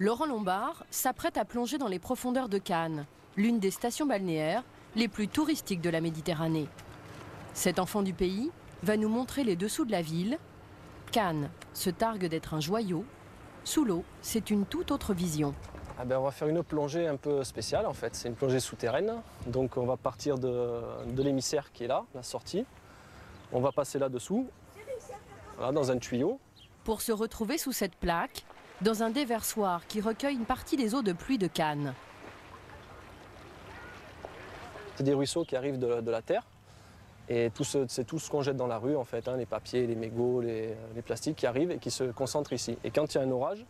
Laurent Lombard s'apprête à plonger dans les profondeurs de Cannes, l'une des stations balnéaires les plus touristiques de la Méditerranée. Cet enfant du pays va nous montrer les dessous de la ville. Cannes se targue d'être un joyau. Sous l'eau, c'est une toute autre vision. On va faire une plongée un peu spéciale en fait. C'est une plongée souterraine. Donc on va partir de l'émissaire qui est là, la sortie. On va passer là-dessous, voilà, dans un tuyau. Pour se retrouver sous cette plaque, dans un déversoir qui recueille une partie des eaux de pluie de Cannes. C'est des ruisseaux qui arrivent de la terre. Et c'est tout ce qu'on jette dans la rue, en fait, hein, les papiers, les mégots, les plastiques qui arrivent et qui se concentrent ici. Et quand il y a un orage,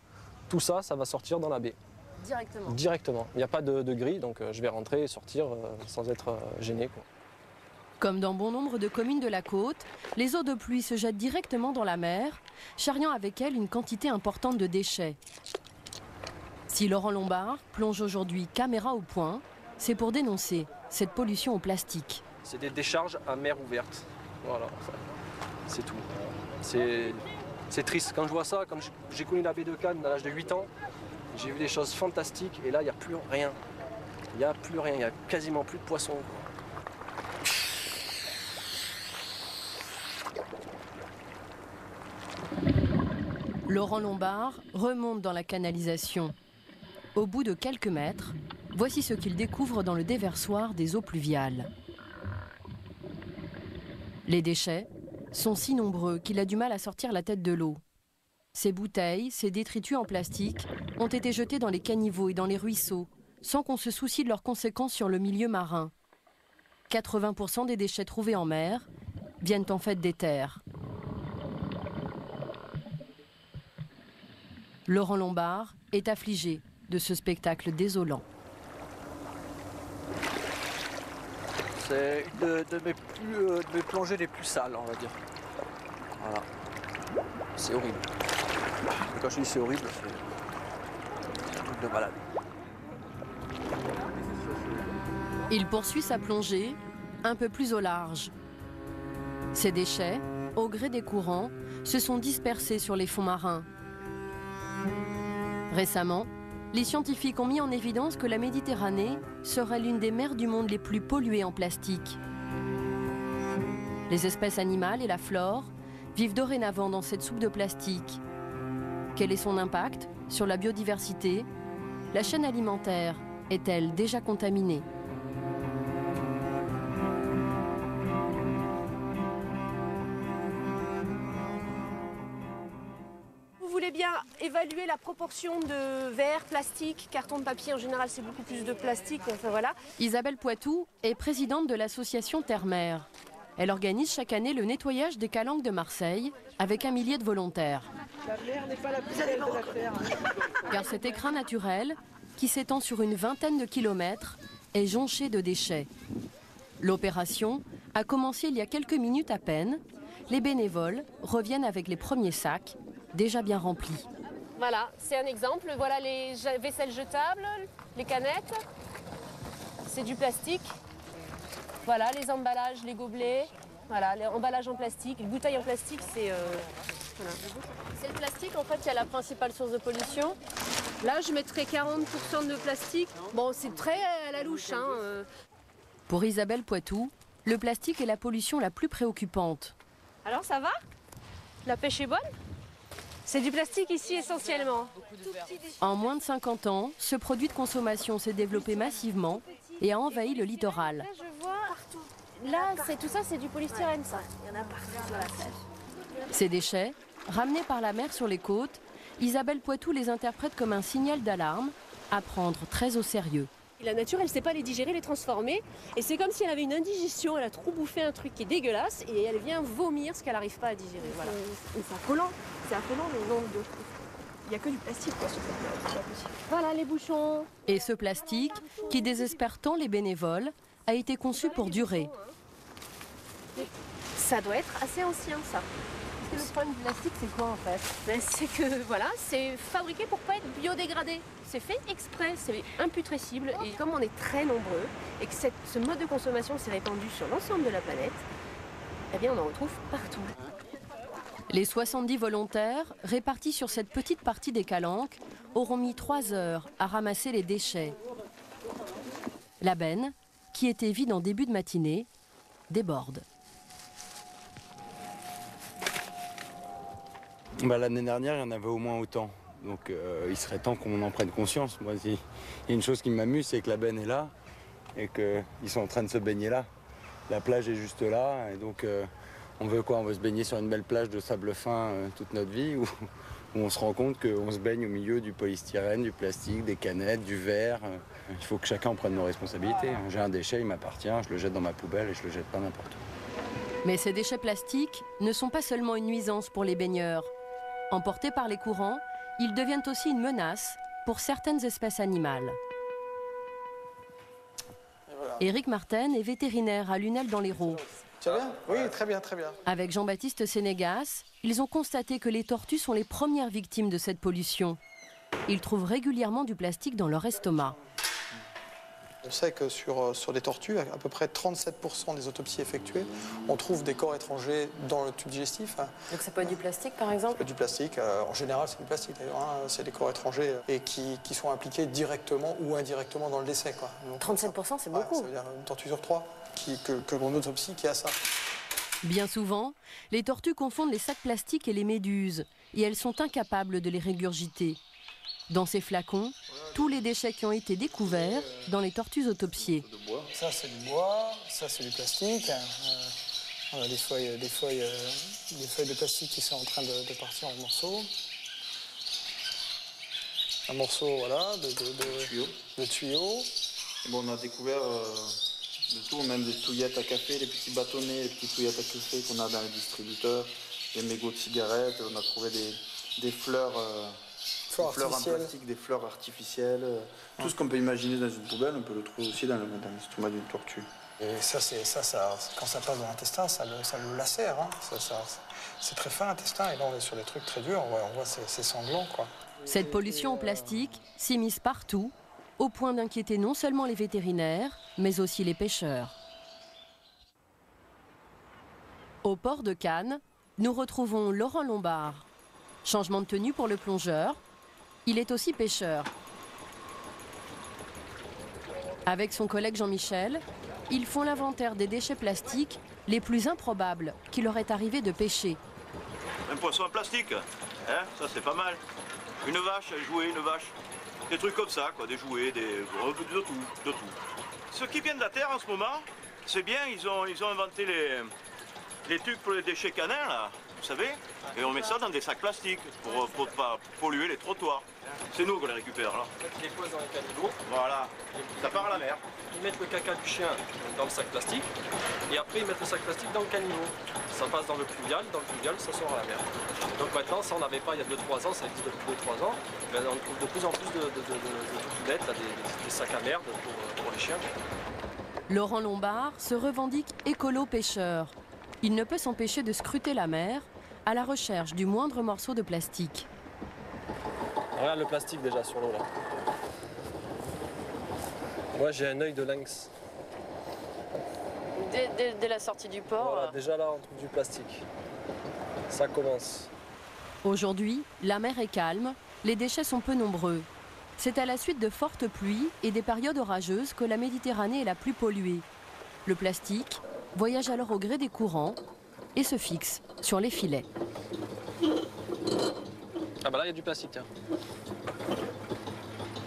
tout ça, ça va sortir dans la baie. Directement. Directement. Il n'y a pas de grille, donc je vais rentrer et sortir sans être gêné, quoi. Comme dans bon nombre de communes de la côte, les eaux de pluie se jettent directement dans la mer, charriant avec elles une quantité importante de déchets. Si Laurent Lombard plonge aujourd'hui caméra au point, c'est pour dénoncer cette pollution au plastique. C'est des décharges à mer ouverte. Voilà, c'est tout. C'est triste. Quand je vois ça, comme j'ai connu la baie de Cannes à l'âge de 8 ans, j'ai vu des choses fantastiques et là, il n'y a plus rien. Il n'y a plus rien, il n'y a quasiment plus de poissons. Laurent Lombard remonte dans la canalisation. Au bout de quelques mètres, voici ce qu'il découvre dans le déversoir des eaux pluviales. Les déchets sont si nombreux qu'il a du mal à sortir la tête de l'eau. Ces bouteilles, ces détritus en plastique ont été jetés dans les caniveaux et dans les ruisseaux, sans qu'on se soucie de leurs conséquences sur le milieu marin. 80% des déchets trouvés en mer viennent en fait des terres. Laurent Lombard est affligé de ce spectacle désolant. C'est une de mes plongées les plus sales, on va dire. Voilà. C'est horrible. Quand je dis c'est horrible, c'est un truc de malade. Il poursuit sa plongée un peu plus au large. Ces déchets, au gré des courants, se sont dispersés sur les fonds marins. Récemment, les scientifiques ont mis en évidence que la Méditerranée serait l'une des mers du monde les plus polluées en plastique. Les espèces animales et la flore vivent dorénavant dans cette soupe de plastique. Quel est son impact sur la biodiversité? La chaîne alimentaire est-elle déjà contaminée? Vous voulez bien évaluer la proportion de verre, plastique, carton de papier, en général c'est beaucoup plus de plastique, enfin voilà. Isabelle Poitou est présidente de l'association Terre-Mer. Elle organise chaque année le nettoyage des calanques de Marseille avec 1 millier de volontaires. La mer n'est pas la plus belle de la terre. Car cet écrin naturel, qui s'étend sur une vingtaine de kilomètres, est jonché de déchets. L'opération a commencé il y a quelques minutes à peine. Les bénévoles reviennent avec les premiers sacs, déjà bien remplis. Voilà, c'est un exemple. Voilà les vaisselles jetables, les canettes. C'est du plastique. Voilà, les emballages, les gobelets. Voilà, les emballages en plastique, les bouteilles en plastique, c'est... Voilà. C'est le plastique en fait qui est la principale source de pollution. Là, je mettrais 40% de plastique. Bon, c'est très à la louche, hein. Pour Isabelle Poitou, le plastique est la pollution la plus préoccupante. Alors, ça va? La pêche est bonne? C'est du plastique ici essentiellement. En moins de 50 ans, ce produit de consommation s'est développé massivement et a envahi le littoral. Là, je vois partout. Là, tout ça, c'est du polystyrène, ça. Il y en a partout sur la plage. Ces déchets, ramenés par la mer sur les côtes, Isabelle Poitou les interprète comme un signal d'alarme à prendre très au sérieux. La nature, elle ne sait pas les digérer, les transformer. Et c'est comme si elle avait une indigestion, elle a trop bouffé un truc qui est dégueulasse et elle vient vomir ce qu'elle n'arrive pas à digérer. Voilà. C'est affolant. C'est affolant le nombre de... Il n'y a que du plastique quoi, sur cette mer, c'est pas possible. Voilà les bouchons. Et ce plastique, qui désespère tant les bénévoles, a été conçu pour durer. Ça doit être assez ancien, ça. Le problème du plastique, c'est quoi en fait? C'est que voilà, c'est fabriqué pour pas être biodégradé. C'est fait exprès, c'est imputrescible. Et comme on est très nombreux et que ce mode de consommation s'est répandu sur l'ensemble de la planète, eh bien on en retrouve partout. Les 70 volontaires, répartis sur cette petite partie des calanques, auront mis 3 heures à ramasser les déchets. La benne, qui était vide en début de matinée, déborde. L'année dernière, il y en avait au moins autant. Donc il serait temps qu'on en prenne conscience. Moi, il y a une chose qui m'amuse, c'est que la benne est là et qu'ils sont en train de se baigner là. La plage est juste là. Et donc on veut quoi? On veut se baigner sur une belle plage de sable fin toute notre vie ou on se rend compte qu'on se baigne au milieu du polystyrène, du plastique, des canettes, du verre. Il faut que chacun prenne nos responsabilités. J'ai un déchet, il m'appartient, je le jette dans ma poubelle et je le jette pas n'importe où. Mais ces déchets plastiques ne sont pas seulement une nuisance pour les baigneurs. Emportés par les courants, ils deviennent aussi une menace pour certaines espèces animales. Voilà. Éric Martin est vétérinaire à Lunel dans l'Hérault. Tu vas bien? Oui, très bien, très bien. Avec Jean-Baptiste Sénégas, ils ont constaté que les tortues sont les premières victimes de cette pollution. Ils trouvent régulièrement du plastique dans leur estomac. On sait que sur les tortues, à peu près 37% des autopsies effectuées, on trouve des corps étrangers dans le tube digestif. Donc ça peut être du plastique par exemple? Du plastique, en général c'est du plastique d'ailleurs, c'est des corps étrangers et qui sont impliqués directement ou indirectement dans le décès. Quoi. Donc, 37% c'est beaucoup. Ça veut dire une tortue sur 3 que l'on autopsie qui a ça. Bien souvent, les tortues confondent les sacs plastiques et les méduses, et elles sont incapables de les régurgiter. Dans ces flacons, tous les déchets qui ont été découverts dans les tortues autopsiées. Ça c'est du bois, ça c'est du plastique. On a des feuilles de plastique qui sont en train de partir en morceaux. Un morceau voilà, de tuyau. Bon, on a découvert de tout, même des touillettes à café, les petits bâtonnets, les petites touillettes à café qu'on a dans les distributeurs, des mégots de cigarettes, on a trouvé des fleurs. Des fleurs en plastique, des fleurs artificielles, tout ce qu'on peut imaginer dans une poubelle, on peut le trouver aussi dans l'estomac d'une tortue. Et ça, quand ça passe dans l'intestin, ça le lacère. Hein. C'est très fin l'intestin, et là on est sur des trucs très durs, on voit ces sanglants. Quoi. Cette pollution au plastique s'immisce partout, au point d'inquiéter non seulement les vétérinaires, mais aussi les pêcheurs. Au port de Cannes, nous retrouvons Laurent Lombard. Changement de tenue pour le plongeur. Il est aussi pêcheur. Avec son collègue Jean-Michel, ils font l'inventaire des déchets plastiques les plus improbables qu'il leur est arrivé de pêcher. Un poisson en plastique, hein, ça c'est pas mal. Une vache, un jouet, une vache. Des trucs comme ça, quoi, des jouets, de tout. Ce qui vient de la terre en ce moment, c'est bien, ils ont inventé les trucs pour les déchets canins, là. Vous savez, et on met ça dans des sacs plastiques pour pas polluer les trottoirs. C'est nous qui les récupère là. Ils les posent dans les caniveaux. Voilà, ça part à la mer. Ils mettent le caca du chien dans le sac plastique et après ils mettent le sac plastique dans le caniveau. Ça passe dans le pluvial ça sort à la mer. Donc maintenant ça on n'avait pas il y a 2-3 ans, ça existe depuis 2-3 ans, mais on trouve de plus en plus de trucs bêtes, des sacs à merde pour les chiens. Laurent Lombard se revendique écolo-pêcheur. Il ne peut s'empêcher de scruter la mer à la recherche du moindre morceau de plastique. Regarde le plastique déjà sur l'eau là. Moi j'ai un œil de lynx. Dès la sortie du port. Voilà, déjà là on trouve du plastique. Ça commence. Aujourd'hui, la mer est calme, les déchets sont peu nombreux. C'est à la suite de fortes pluies et des périodes orageuses que la Méditerranée est la plus polluée. Le plastique voyage alors au gré des courants et se fixe sur les filets. Ah bah là il y a du plastique, tiens.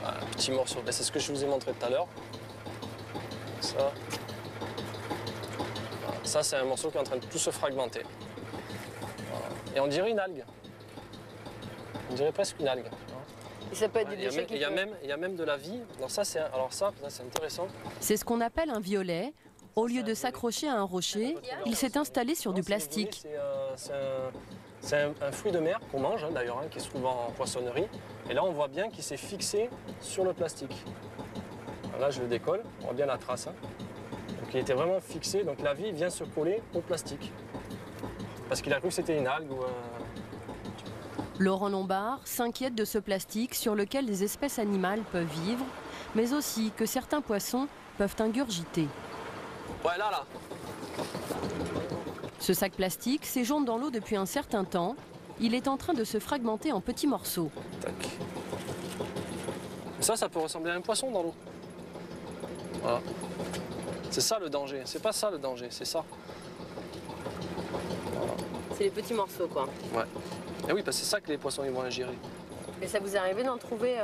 Voilà, un petit morceau, c'est ce que je vous ai montré tout à l'heure. Ça. Voilà. Ça c'est un morceau qui est en train de tout se fragmenter. Voilà. Et on dirait une algue. On dirait presque une algue. Et ça peut être des Il déchets y a même de la vie. Alors ça c'est intéressant. C'est ce qu'on appelle un violet. Au lieu de s'accrocher à un rocher, il s'est installé sur du plastique. C'est un fruit de mer qu'on mange d'ailleurs, qui est souvent en poissonnerie. Et là on voit bien qu'il s'est fixé sur le plastique. Alors là je le décolle, on voit bien la trace. Donc il était vraiment fixé, donc la vie vient se coller au plastique. Parce qu'il a cru que c'était une algue ou Laurent Lombard s'inquiète de ce plastique sur lequel des espèces animales peuvent vivre, mais aussi que certains poissons peuvent ingurgiter. Ouais, là. Ce sac plastique séjourne dans l'eau depuis un certain temps. Il est en train de se fragmenter en petits morceaux. Tac. Ça peut ressembler à un poisson dans l'eau. Voilà. C'est ça le danger. C'est pas ça le danger, c'est ça. Voilà. C'est les petits morceaux, quoi. Ouais. Et oui, parce que c'est ça que les poissons ils vont ingérer. Et ça vous est arrivé d'en trouver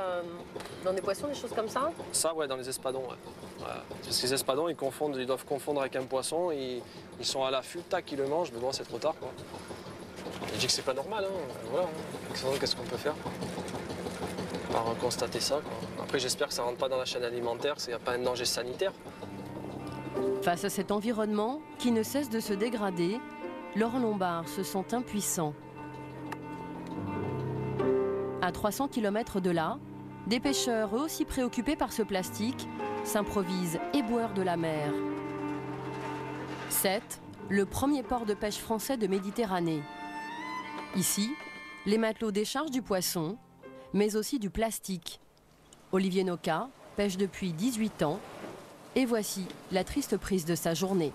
dans des poissons, des choses comme ça? Ça, ouais, dans les espadons, ouais. Voilà. Parce que les espadons, ils doivent confondre avec un poisson, ils sont à l'affût, tac, ils le mangent, mais bon, c'est trop tard, quoi. Je dis que c'est pas normal, hein. Voilà, hein. Qu'est-ce qu'on peut faire? On va constater ça, quoi. Après, j'espère que ça rentre pas dans la chaîne alimentaire, qu'il n'y a pas un danger sanitaire. Face à cet environnement qui ne cesse de se dégrader, Laurent Lombard se sent impuissant. À 300 km de là, des pêcheurs, eux aussi préoccupés par ce plastique, s'improvisent éboueurs de la mer. Sète, le premier port de pêche français de Méditerranée. Ici, les matelots déchargent du poisson, mais aussi du plastique. Olivier Noca pêche depuis 18 ans, et voici la triste prise de sa journée.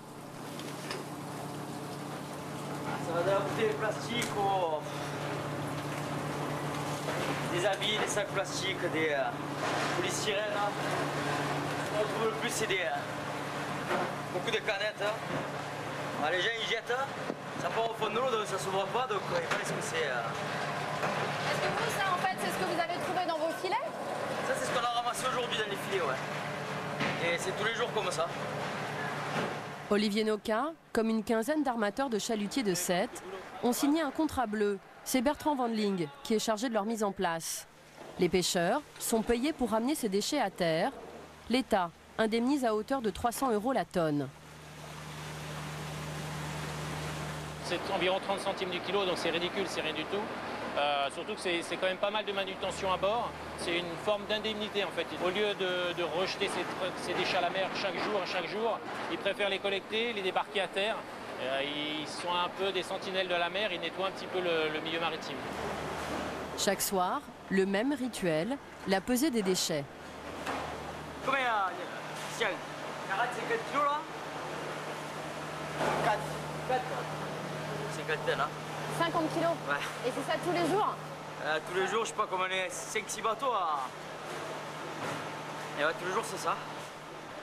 Ça va de la bouteille plastique des habits, des sacs plastiques, des polystyrènes. Ce qu'on trouve le plus, c'est beaucoup de canettes. Les gens ils jettent, ça part au fond de l'eau, donc ça ne s'ouvre pas, donc ils pensent que c'est... Est-ce que vous, ça, en fait, c'est ce que vous avez trouvé dans vos filets? Ça, c'est ce qu'on a ramassé aujourd'hui dans les filets, ouais. Et c'est tous les jours comme ça. Olivier Noca, comme une quinzaine d'armateurs de chalutiers de Sète, ont signé un contrat bleu. C'est Bertrand Wandling qui est chargé de leur mise en place. Les pêcheurs sont payés pour ramener ces déchets à terre. L'État indemnise à hauteur de 300 € la tonne. C'est environ 30 centimes du kilo, donc c'est ridicule, c'est rien du tout. Surtout que c'est quand même pas mal de manutention à bord. C'est une forme d'indemnité en fait. Au lieu de rejeter ces déchets à la mer chaque jour, ils préfèrent les collecter, les débarquer à terre. Ils sont un peu des sentinelles de la mer, ils nettoient un petit peu le milieu maritime. Chaque soir, le même rituel, la pesée des déchets. Combien Tiens, 40, 50 kilos là 4. 50 tonnes, hein. 50 kilos? Ouais. Et c'est ça tous les jours? Tous les jours, je sais pas comment on est 5-6 bateaux à... Et ouais, tous les jours c'est ça.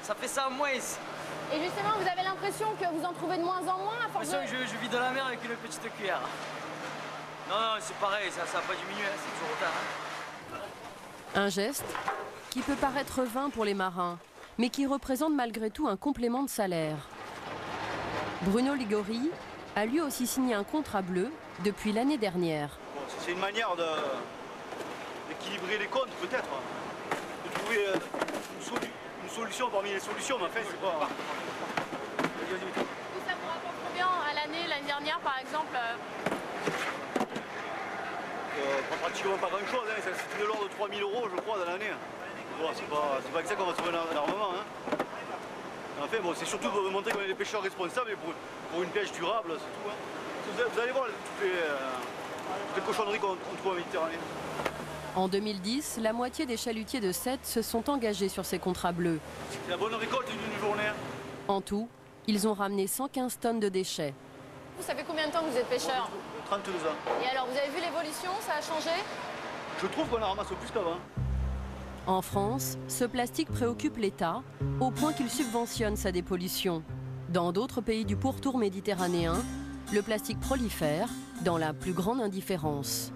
Ça fait ça en moins. Et justement, vous avez l'impression que vous en trouvez de moins en moins à force de... Je vis dans la mer avec une petite cuillère. Non, c'est pareil, ça n'a pas diminué, hein, c'est toujours autant. Hein. Un geste qui peut paraître vain pour les marins, mais qui représente malgré tout un complément de salaire. Bruno Ligori a lui aussi signé un contrat bleu depuis l'année dernière. Bon, c'est une manière d'équilibrer les comptes peut-être, de trouver une solution parmi les solutions, mais en fait c'est pas... Ça vous rapporte combien à l'année, l'année dernière par exemple? Pratiquement pas grand-chose, hein. C'est de l'ordre de 3 000 € je crois dans l'année. Bon, c'est pas exact qu'on va trouver un armement. Hein. En fait, bon, c'est surtout pour montrer qu'on est des pêcheurs responsables et pour une pêche durable, c'est tout. Hein. Vous allez voir toutes les cochonneries qu'on trouve en Méditerranée. En 2010, la moitié des chalutiers de Sète se sont engagés sur ces contrats bleus. C'est la bonne récolte d'une journée. En tout, ils ont ramené 115 tonnes de déchets. Vous savez combien de temps que vous êtes pêcheur? 32 ans. Et alors, vous avez vu l'évolution? Ça a changé? Je trouve qu'on en ramasse plus qu'avant. En France, ce plastique préoccupe l'État au point qu'il subventionne sa dépollution. Dans d'autres pays du pourtour méditerranéen, le plastique prolifère dans la plus grande indifférence.